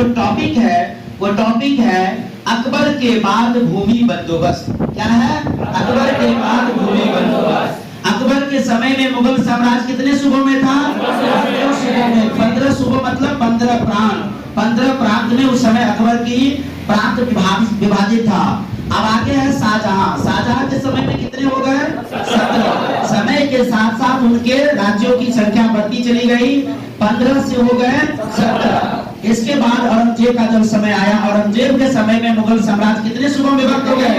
जो टॉपिक है वो टॉपिक है अकबर के बाद भूमि बंदोबस्त। क्या है? अकबर के बाद भूमि बंदोबस्त। अकबर के समय में मुगल साम्राज्य कितने सूबों में था? 15 सूबों मतलब 15 प्रांत। 15 प्रांत में उस समय अकबर की प्रांत विभाजित था। अब आगे है शाहजहां। शाहजहां के समय में कितने हो गए? 17। समय के साथ साथ उनके राज्यों की संख्या बढ़ती चली गई, 15 से हो गए 17। इसके बाद औरंगजेब का जब समय आया, औरंगजेब के समय में मुगल साम्राज्य कितने सूबों में विभक्त हो गए?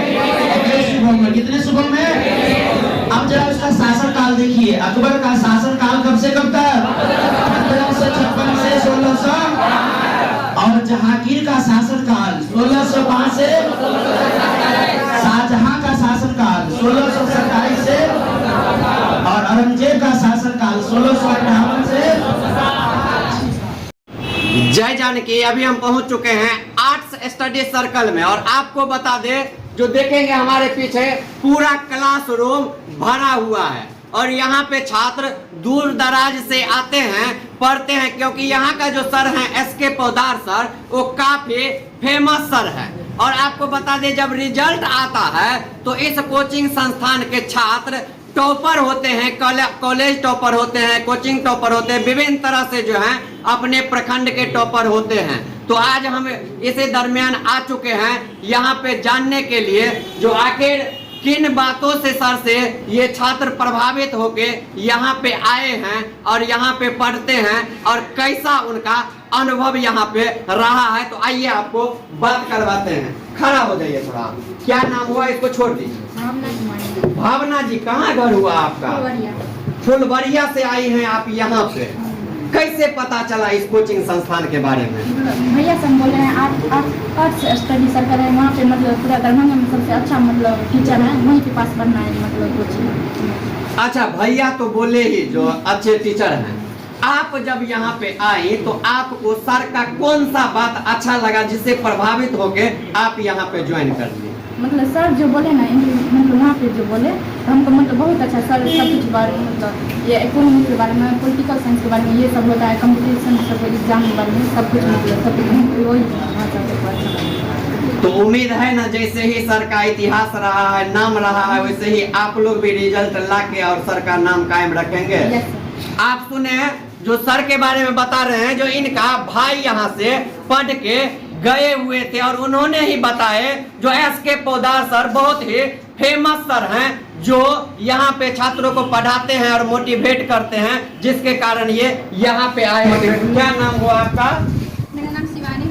21 सूबों में। कितने सूबों में? अब जरा उसका शासन काल देखिए। अकबर का शासन काल कब से कब तक? 1556 से 1600। और जहांगीर का शासन काल 1605 से। शाहजहां का शासन काल 1627 से। और औरंगजेब का शासन काल 1658 से। जय जानकी। अभी हम पहुंच चुके हैं आर्ट्स स्टडी सर्कल में, और आपको बता दे, जो देखेंगे हमारे पीछे पूरा क्लासरूम भरा हुआ है, और यहाँ पे छात्र दूर दराज से आते हैं, पढ़ते हैं, क्योंकि यहाँ का जो सर हैं एसके पोदार सर, वो काफी फेमस सर है। और आपको बता दें, जब रिजल्ट आता है तो इस कोचिंग संस्थान के छात्र टॉपर होते हैं, कॉलेज टॉपर होते हैं, कोचिंग टॉपर होते हैं, विभिन्न तरह से जो हैं अपने प्रखंड के टॉपर होते हैं। तो आज हम इसी दरमियान आ चुके हैं यहाँ पे जानने के लिए, जो आखिर किन बातों से सर से ये छात्र प्रभावित होके यहाँ पे आए हैं और यहाँ पे पढ़ते हैं, और कैसा उनका अनुभव यहाँ पे रहा है। तो आइए आपको बात करवाते हैं। खड़ा हो जाइए थोड़ा। क्या नाम हुआ? इसको छोड़ दीजिए। भावना जी, कहाँ घर हुआ आपका? फुलवरिया से आई हैं आप यहाँ पे। कैसे पता चला इस कोचिंग संस्थान के बारे में? भैया से हम बोल रहे हैं, आर्ट्स स्टडी सर्कल है, वहाँ पे मतलब पूरा दरभंगा में सबसे अच्छा मतलब टीचर है, वहीं के पास पढ़ना है मतलब कोचिंग। अच्छा, भैया तो बोले ही जो अच्छे टीचर हैं। आप जब यहाँ पे आई तो आपको सर का कौन सा बात अच्छा लगा जिससे प्रभावित होके आप यहाँ पे ज्वाइन कर लिए? मतलब सर जो बोले ना, मतलब वहाँ पे जो बोले तो हमको मतलब बहुत अच्छा सर सब कुछ बारे में, मतलब ये इकोनॉमिक्स के बारे में, पॉलिटिकल साइंस के बारे में, ये सब होता है, कंपटीशन सब एग्जाम के बारे में सब कुछ, मतलब सब कुछ वही। तो उम्मीद है ना, जैसे ही सर का इतिहास रहा है, नाम रहा है, वैसे ही आप लोग भी रिजल्ट ला के और सर का नाम कायम रखेंगे। आप सुने जो सर के बारे में बता रहे हैं, जो इनका भाई यहाँ से पढ़ के गए हुए थे, और उन्होंने ही बताए, जो एसके पोदार सर बहुत ही फेमस सर हैं, जो यहाँ पे छात्रों को पढ़ाते हैं और मोटिवेट करते हैं, जिसके कारण ये यहाँ पे आए हैं। क्या नाम हुआ आपका? मेरा नाम शिवानी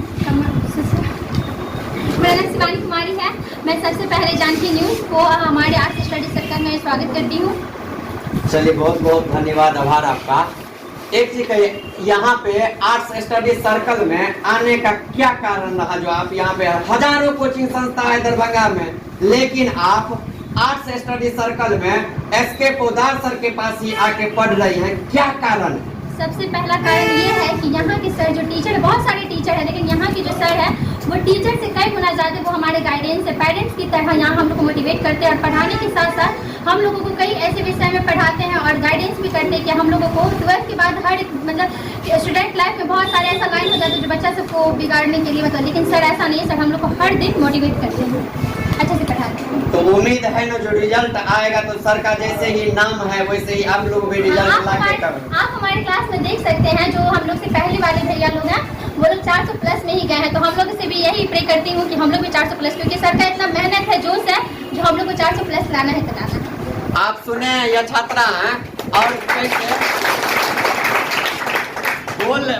कुमारी है। मैं सबसे पहले जानकी न्यूज़ को हमारे आर्ट्स स्टडी सर्कल में स्वागत करती हूँ। चलिए, बहुत बहुत धन्यवाद, आभार आपका। एक चीज कहिए, यहाँ पे आर्ट्स स्टडी सर्कल में आने का क्या कारण रहा? जो आप यहाँ पे, हजारों कोचिंग संस्था है दरभंगा में, लेकिन आप आर्ट्स स्टडी सर्कल में एसके पोदार सर के पास ही आके पढ़ रही हैं, क्या कारण? सबसे पहला कारण ये है कि यहाँ के सर जो टीचर, बहुत सारे टीचर हैं, लेकिन यहाँ के जो सर है वो टीचर से कई गुना ज़्यादा वो हमारे गाइडेंस है, पेरेंट्स की तरह यहाँ हम लोग को मोटिवेट करते हैं, और पढ़ाने के साथ साथ हम लोगों को कई ऐसे विषय में पढ़ाते हैं और गाइडेंस भी करते हैं कि हम लोगों को 12th के बाद हर मतलब स्टूडेंट लाइफ में बहुत सारे ऐसा लाइन हो जाता है जो बच्चा सबको बिगाड़ने के लिए मतलब, लेकिन सर ऐसा नहीं है। सर हम लोग को हर दिन मोटिवेट करते हैं, अच्छे से पढ़ाते हैं। तो उम्मीद है ना, जो रिजल्ट आएगा तो सर का जैसे ही नाम है वैसे ही आप लोग भी रिजल्ट ला के करेंगे। आप हमारे क्लास में देख सकते हैं, जो हम लोग से पहले वाले भैया लोग हैं, वो लोग 400 प्लस में ही गए हैं। तो हम लोग से भी यही प्रे करती हूँ कि हम लोग भी 400 प्लस, क्योंकि सर का इतना मेहनत है, जोश है, जो हम लोग को 400 प्लस लाना है, कराना है। आप सुने, यह छात्रा हैं और कैसे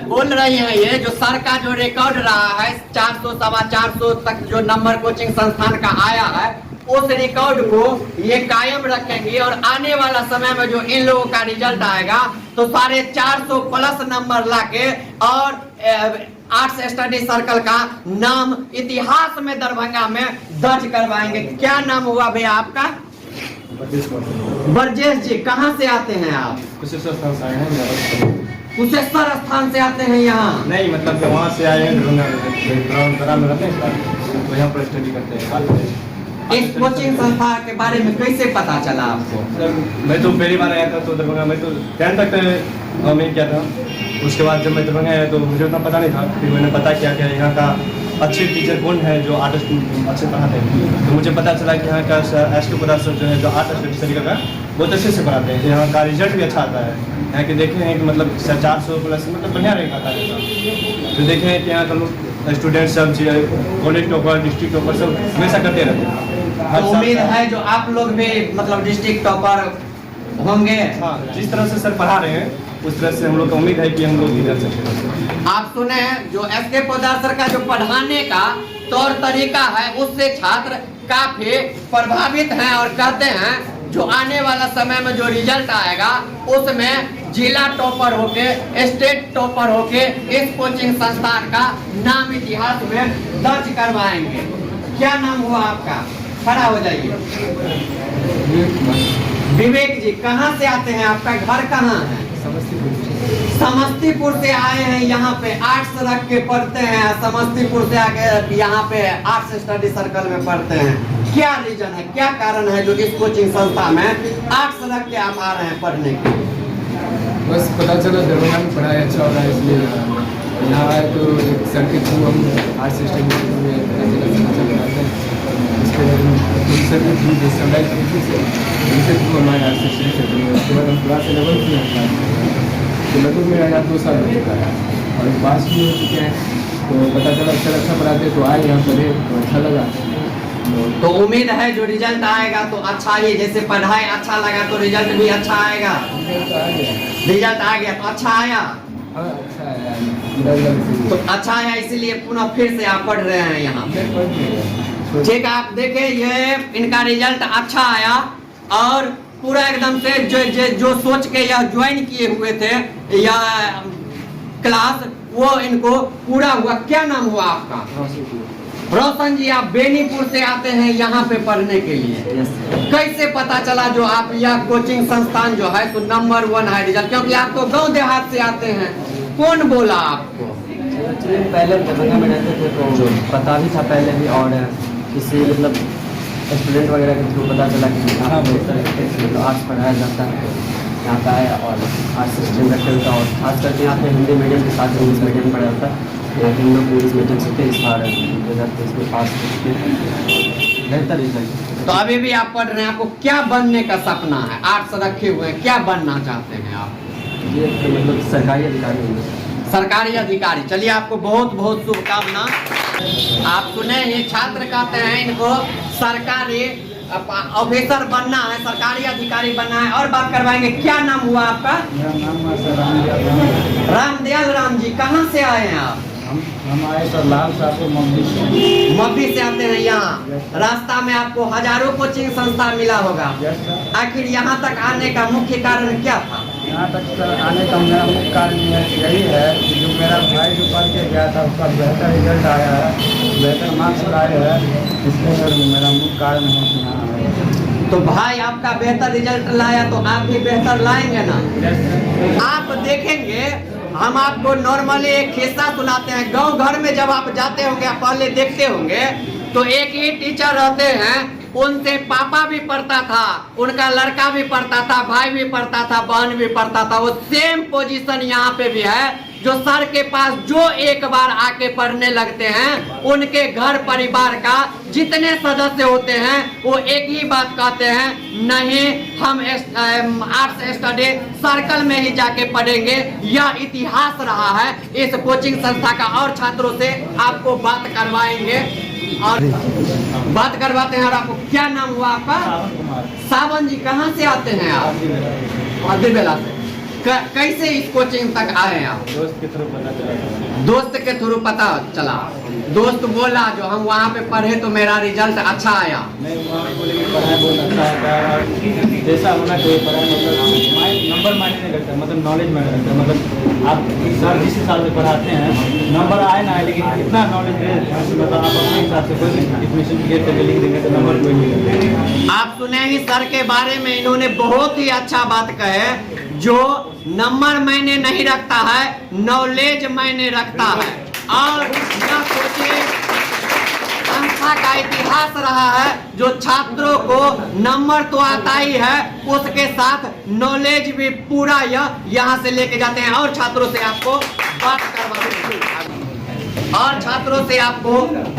बोल रही है, ये जो सर का जो रिकॉर्ड रहा है 400 सवा 400 तक जो नंबर कोचिंग संस्थान का आया है, उस रिकॉर्ड को ये कायम रखेंगी, और आने वाला समय में जो इन लोगों का रिजल्ट आएगा तो 450 प्लस नंबर लाके और आर्ट्स स्टडी सर्कल का नाम इतिहास में दरभंगा में दर्ज करवाएंगे। क्या नाम हुआ भैया आपका? ब्रजेश जी, कहाँ से आते हैं आप? कुशेश्वर स्थान से आए हैं। कुशेश्वर स्थान से आते हैं यहाँ? नहीं, मतलब वहाँ से आए हैं, दरभंगा में रहते हैं, तो यहाँ पर स्टडी करते हैं। इस कोचिंग संस्था के बारे में कैसे पता चला आपको? सर मैं तो पहली बार आया था तो दरभंगा में तो 10 तक मैं किया था। उसके बाद जब मैं दरभंगा आया तो मुझे उतना पता नहीं था। फिर मैंने पता किया कि यहाँ का अच्छे टीचर कौन है जो आर्ट अच्छे पढ़ाते हैं। तो मुझे पता चला कि यहाँ का एस के प्रदार सर जो है जो आर्ट तरीका का बहुत अच्छे से पढ़ाते हैं। यहाँ का रिजल्ट भी अच्छा आता है। यहाँ के देखे हैं कि मतलब 400 प्लस मतलब बढ़िया रहेगा आता है। तो देखे हैं कि यहाँ का लोग स्टूडेंट सब कॉलेज टॉपर डिस्ट्रिक्ट टॉपर सब हमेशा करते रहते हैं। तो उम्मीद है जो आप लोग भी मतलब डिस्ट्रिक्ट टॉपर होंगे। हाँ, जिस तरह से सर पढ़ा रहे हैं उस तरह से हम लोग का उम्मीद है कि हम लोग भी कर सकते हैं। आप सुने हैं जो एस के पोद्दार सर का जो पढ़ाने का तौर तरीका है उससे छात्र काफी प्रभावित हैं और कहते हैं जो आने वाला समय में जो रिजल्ट आएगा उसमें जिला टॉपर होके स्टेट टॉपर होके इस कोचिंग संस्थान का नाम इतिहास में दर्ज करवाएंगे। क्या नाम हुआ आपका? खड़ा हो जाइए। विवेक जी, कहाँ से आते हैं? आपका घर कहाँ है? समस्तीपुर से आए हैं। यहाँ पे आर्ट्स रख के पढ़ते हैं। समस्तीपुर से आके यहाँ पे आर्ट्स स्टडी सर्कल में पढ़ते हैं। क्या रीजन है, क्या कारण है जो इस कोचिंग संस्था में आर्ट्स रख के आप आ रहे हैं पढ़ने के लिए? बस पता चला दरभंगा में पढ़ाई अच्छा हो रहा है इसलिए यहाँ आए तो एक सर के थ्रू हम आर्ट्स स्टडी में पता चला अच्छा पढ़ाते हैं। इसके बाद सर के थ्रू समुदाय समिति से उनके थ्रू हमारे आर्ट्स स्टडी सेक्टर में उसके बाद हम क्लास 11 में तो लगभग मेरा यहाँ 2 साल हो चुका है और पास भी हो चुके हैं। तो पता चला सर अच्छा पढ़ाते तो आए यहाँ पढ़े तो अच्छा लगा। तो उम्मीद है जो रिजल्ट आएगा तो अच्छा ही, जैसे पढ़ाई अच्छा लगा तो रिजल्ट भी अच्छा आएगा। रिजल्ट आ गया तो अच्छा आया। हाँ अच्छा है तो अच्छा आया इसीलिए पुनः फिर से आप पढ़ रहे हैं यहाँ। ठीक है, आप देखें ये इनका रिजल्ट अच्छा आया और पूरा एकदम से जो सोच के यह ज्वाइन किए हुए थे या क्लास वो इनको पूरा हुआ। क्या नाम हुआ आपका? रोशन जी, आप बेनीपुर से आते हैं यहाँ पे पढ़ने के लिए। कैसे पता चला जो आप यह कोचिंग संस्थान जो है तो नंबर 1 है रिजल्ट? क्योंकि आप तो गांव देहात से आते हैं। कौन बोला आपको? पहले दरभंगा में रहते थे तो पता भी था पहले भी और किसी मतलब स्टूडेंट वगैरह के थ्रू पता चला कि तो आर्ट्स पढ़ाया जाता है। यहाँ पे आया और आर्ट्स स्ट्रीम रखा होता और खास करके यहाँ पे हिंदी मीडियम के साथ इंग्लिश मीडियम पढ़ा होता है। यहाँ के लोग इंग्लिश मीडियम से थे, इस बार 2023 में पास बेहतर रिजल्ट। तो अभी भी आप पढ़ रहे हैं। आपको क्या बनने का सपना है? आर्ट्स रखे हुए हैं, क्या बनना चाहते हैं आप? ये मतलब सरकारी अधिकारी होंगे। सरकारी अधिकारी। चलिए, आपको बहुत बहुत शुभकामना। आप सुने ये छात्र कहते हैं इनको सरकारी ऑफिसर बनना है, सरकारी अधिकारी बनना है। और बात करवाएंगे। क्या नाम हुआ आपका? मेरा नाम है रामदयाल राम जी, कहाँ से आए हैं आप? हम आए सर लाल साहब मम्मी मब्बी से आते हैं यहाँ। रास्ता में आपको हजारों कोचिंग संस्था मिला होगा। आखिर यहाँ तक आने का मुख्य कारण क्या था? यहाँ तक सर आने का मेरा मुख्य कारण यही है कि जो मेरा भाई जो पढ़ के गया था उसका बेहतर रिजल्ट आया है, बेहतर मार्क्स लाए हैं, इसलिए सर मेरा मुख्य कारण है कि यहाँ आए। तो भाई आपका बेहतर रिजल्ट लाया तो आप भी बेहतर लाएंगे ना? आप देखेंगे, हम आपको नॉर्मली एक किस्सा सुनाते हैं। गांव घर में जब आप जाते होंगे, आप पहले देखते होंगे तो एक ही टीचर रहते हैं, उनसे पापा भी पढ़ता था, उनका लड़का भी पढ़ता था, भाई भी पढ़ता था, बहन भी पढ़ता था। वो सेम पोजीशन यहाँ पे भी है। जो सर के पास जो एक बार आके पढ़ने लगते हैं, उनके घर परिवार का जितने सदस्य होते हैं वो एक ही बात कहते हैं, नहीं हम आर्ट्स स्टडी सर्कल में ही जाके पढ़ेंगे। यह इतिहास रहा है इस कोचिंग संस्था का। और छात्रों से आपको बात करवाएंगे और बात करवाते हैं। और आपको क्या नाम हुआ आपका? सावन जी, कहाँ से आते हैं आप? अब्दुलबेला से। कैसे इस कोचिंग तक आए हैं आप? दोस्त के थ्रू पता चला। दोस्त के थ्रू पता चला। दोस्त बोला जो हम वहाँ पे पढ़े तो मेरा रिजल्ट अच्छा आया। नहीं, वहाँ बोले कि पढ़ाई बहुत अच्छा होता है और जैसा होना चाहिए पढ़ाई, मतलब नंबर मायने नहीं रखता, मतलब नॉलेज मायने रखता है। मतलब आप सर जिस हिसाब से पढ़ाते हैं नंबर आए ना आए, लेकिन इतना नॉलेज है मतलब आप अपने हिसाब से कोई एडमिशन गेट करके लिख देंगे तो नंबर कोई नहीं लगेगा। आप सुने ही सर के बारे में, इन्होंने बहुत ही अच्छा बात कहे। जो नंबर मायने नहीं रखता है, नॉलेज मायने रखता है। और यह कोचिंग संस्था कक्षा का इतिहास रहा है, जो छात्रों को नंबर तो आता ही है, उसके साथ नॉलेज भी पूरा यहाँ से लेके जाते हैं। और छात्रों से आपको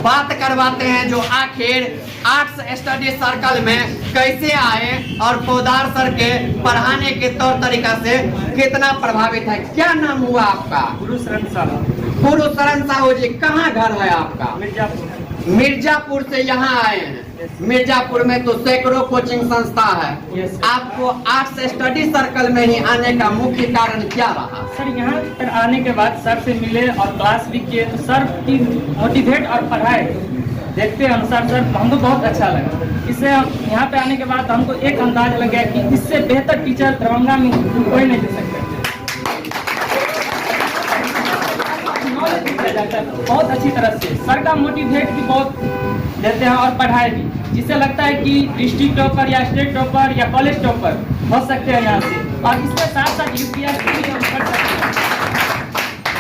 बात करवाते हैं जो आखिर आर्ट्स स्टडी सर्कल में कैसे आए और पोदार सर के पढ़ाने के तौर तरीका से कितना प्रभावित है। क्या नाम हुआ आपका? गुरुशरण साहू जी, कहाँ घर है आपका? मिर्जापुर से यहाँ आए हैं। मिर्जापुर में तो सैकड़ों कोचिंग संस्था है। आपको आर्ट्स स्टडी सर्कल में ही आने का मुख्य कारण क्या रहा? सर यहाँ पर आने के बाद सर से मिले और क्लास भी किए तो सर की मोटिवेट और पढ़ाए देखते अनुसार सर हमको बहुत अच्छा लगा। इससे यहाँ पे आने के बाद हमको एक अंदाज लग गया कि इससे बेहतर टीचर दरभंगा में कोई नहीं दे सकता। बहुत अच्छी तरह से सर का मोटिवेट भी बहुत देते हैं और पढ़ाई भी, जिससे लगता है कि डिस्ट्रिक्ट टॉपर या स्टेट टॉपर या कॉलेज टॉपर हो सकते हैं यहाँ से। और इसके साथ साथ यूपीएससी भी हम कर सकते हैं।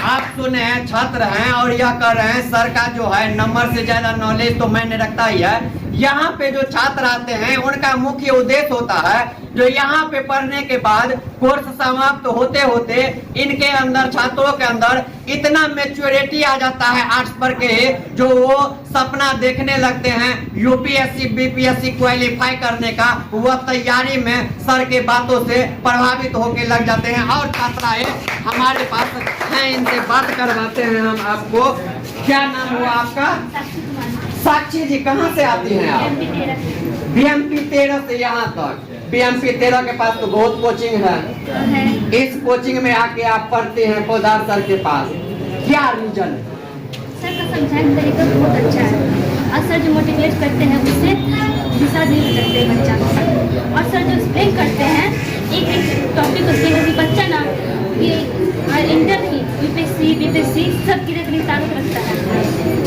आप सुने हैं, छात्र हैं और यह कर रहे हैं सर का जो है नंबर से ज्यादा नॉलेज तो मैंने रखता ही है। यहाँ पे जो छात्र आते हैं उनका मुख्य उद्देश्य होता है जो यहाँ पे पढ़ने के बाद कोर्स समाप्त होते होते इनके अंदर, छात्रों के अंदर इतना मैच्योरिटी आ जाता है आर्ट्स पढ़ के, जो वो सपना देखने लगते हैं यूपीएससी बीपीएससी क्वालिफाई करने का। वह तैयारी में सर के बातों से प्रभावित होके लग जाते हैं। और छात्राएं हमारे पास हैं, इनसे बात करवाते हैं हम आपको। क्या नाम हुआ आपका? साक्षी जी, कहाँ से आती हैं आप? बीएमपी 13 से यहाँ तक। बीएमपी 13 के पास तो बहुत कोचिंग है। इस कोचिंग में आके आप पढ़ते हैं पोदार सर के पास, क्या रीजन? सर का समझाने का तरीका बहुत अच्छा है और सर जो मोटिवेट करते हैं उससे दिशा दे करते हैं बच्चा को। और सर जो एक्सप्लेन करते हैं एक टॉपिक उसके बच्चा ना इंटर नहीं यूपीएससी बीपीएससी सब की तारुफ रखता है।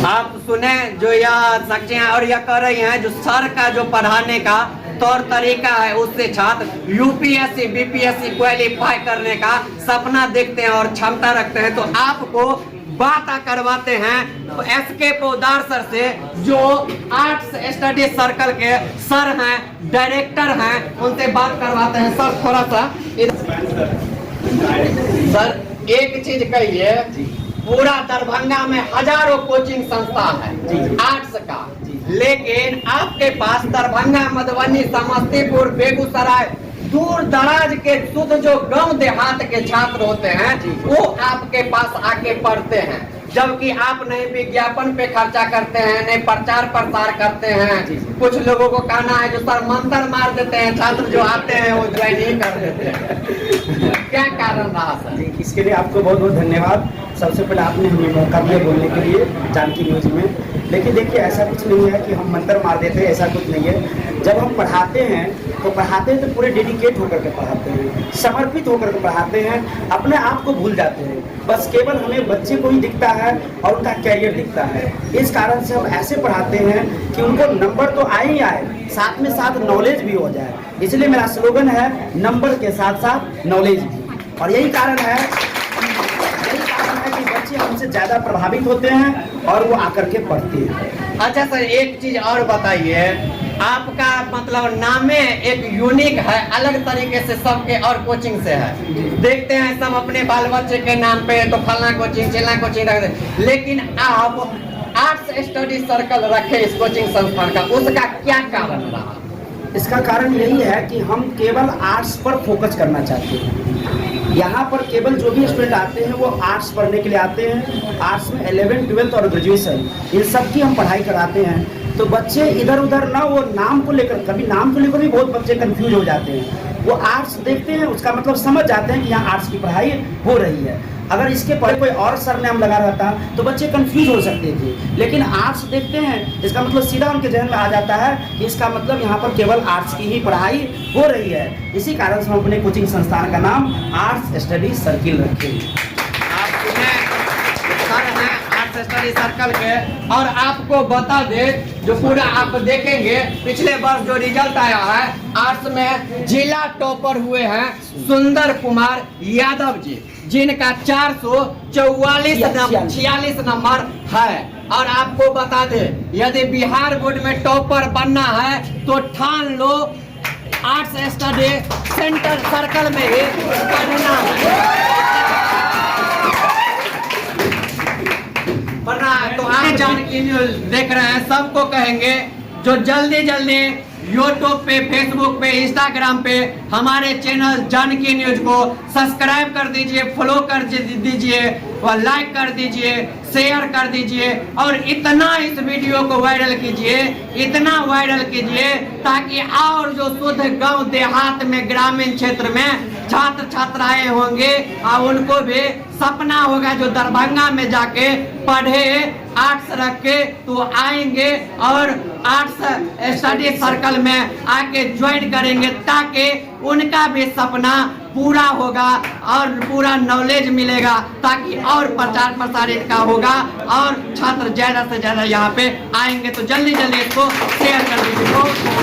आप सुने जो यह साक्षी हैं और यह कर रही हैं, जो सर का जो पढ़ाने का तौर तरीका है उससे छात्र यूपीएससी बीपीएससी क्वालिफाई करने का सपना देखते हैं और क्षमता रखते हैं। तो आपको बात करवाते हैं तो एसके पोदार सर से, जो आर्ट्स स्टडी सर्कल के सर हैं, डायरेक्टर हैं, उनसे बात करवाते हैं। सर थोड़ा सा सर एक चीज कहिए, पूरा दरभंगा में हजारों कोचिंग संस्था है आर्ट्स का, लेकिन आपके पास दरभंगा, मधुबनी, समस्तीपुर, बेगूसराय, दूर दराज के शुद्ध जो गांव देहात के छात्र होते हैं वो आपके पास आके पढ़ते हैं, जबकि आप नहीं विज्ञापन पे खर्चा करते हैं, नहीं प्रचार प्रसार करते हैं। कुछ लोगों को कहना है जो सर मंत्र मार देते हैं, छात्र जो आते हैं वो ज्वाइन नहीं कर देते हैं। क्या कारण रहा सर? इसके लिए आपको बहुत बहुत धन्यवाद। सबसे पहले आपने हमें मौका दिया बोलने के लिए जानकी न्यूज में। लेकिन देखिए ऐसा कुछ नहीं है कि हम मंत्र मार देते हैं, ऐसा कुछ नहीं है। जब हम पढ़ाते हैं तो पूरे डेडिकेट होकर के पढ़ाते हैं, समर्पित होकर के पढ़ाते हैं, अपने आप को भूल जाते हैं। बस केवल हमें बच्चे को ही दिखता है और उनका कैरियर दिखता है। इस कारण से हम ऐसे पढ़ाते हैं कि उनको नंबर तो आए ही आए, साथ में साथ नॉलेज भी हो जाए। इसलिए मेरा स्लोगन है नंबर के साथ साथ नॉलेज भी। और यही कारण है कि बच्चे हमसे ज्यादा प्रभावित होते हैं और वो आकर के पढ़ते हैं। अच्छा सर, एक चीज और बताइए, आपका मतलब नामे एक यूनिक है, अलग तरीके से सबके और कोचिंग से है। देखते हैं सब अपने बाल बच्चे के नाम पे तो फलना कोचिंग चिलना कोचिंग रख दे, लेकिन आप आर्ट्स स्टडी सर्कल रखे इस कोचिंग संस्थान का, उसका क्या कारण रहा? इसका कारण यही है कि हम केवल आर्ट्स पर फोकस करना चाहते हैं। यहाँ पर केवल जो भी स्टूडेंट आते हैं वो आर्ट्स पढ़ने के लिए आते हैं। आर्ट्स में 11th 12th और ग्रेजुएशन इन सब की हम पढ़ाई कराते हैं। तो बच्चे इधर उधर ना वो नाम को लेकर, कभी नाम को लेकर भी बहुत बच्चे कंफ्यूज हो जाते हैं। वो आर्ट्स देखते हैं, उसका मतलब समझ जाते हैं कि यहाँ आर्ट्स की पढ़ाई हो रही है। अगर इसके पहले कोई और सरनेम लगा रहता तो बच्चे कंफ्यूज हो सकते थे, लेकिन आर्ट्स देखते हैं इसका मतलब सीधा उनके जहन में आ जाता है कि इसका मतलब यहाँ पर केवल आर्ट्स की ही पढ़ाई हो रही है। इसी कारण से हम अपने कोचिंग संस्थान का नाम आर्ट्स स्टडी सर्किल रखे। आप सुने सर हैं आर्ट्स स्टडी सर्कल के, और आपको बता दे जो पूरा आप देखेंगे पिछले वर्ष जो रिजल्ट आया है आर्ट्स में जिला टॉपर हुए हैं सुंदर कुमार यादव जी, जिनका 446 नंबर है। और आपको बता दे, यदि बिहार बोर्ड में टॉपर बनना है तो ठान लो आर्ट्स स्टडी सेंटर सर्कल में ही पढ़ना है। तो आज जानकी न्यूज देख रहे हैं, सबको कहेंगे जो जल्दी जल्दी यूट्यूब पे, फेसबुक पे, इंस्टाग्राम पे हमारे चैनल जानकी न्यूज को सब्सक्राइब कर दीजिए, फॉलो कर दीजिए और लाइक कर दीजिए, शेयर कर दीजिए और इतना इस वीडियो को वायरल कीजिए, इतना वायरल कीजिए ताकि और जो शुद्ध गांव देहात में, ग्रामीण क्षेत्र में छात्र छात्राएं होंगे और उनको भी सपना होगा जो दरभंगा में जाके पढ़े, आर्ट्स रख के तो आएंगे और आर्ट्स स्टडी सर्कल में आके ज्वाइन करेंगे ताकि उनका भी सपना पूरा होगा और पूरा नॉलेज मिलेगा, ताकि और प्रचार प्रसार इनका होगा और छात्र ज्यादा से ज्यादा यहाँ पे आएंगे। तो जल्दी जल्दी इसको शेयर कर दीजिए।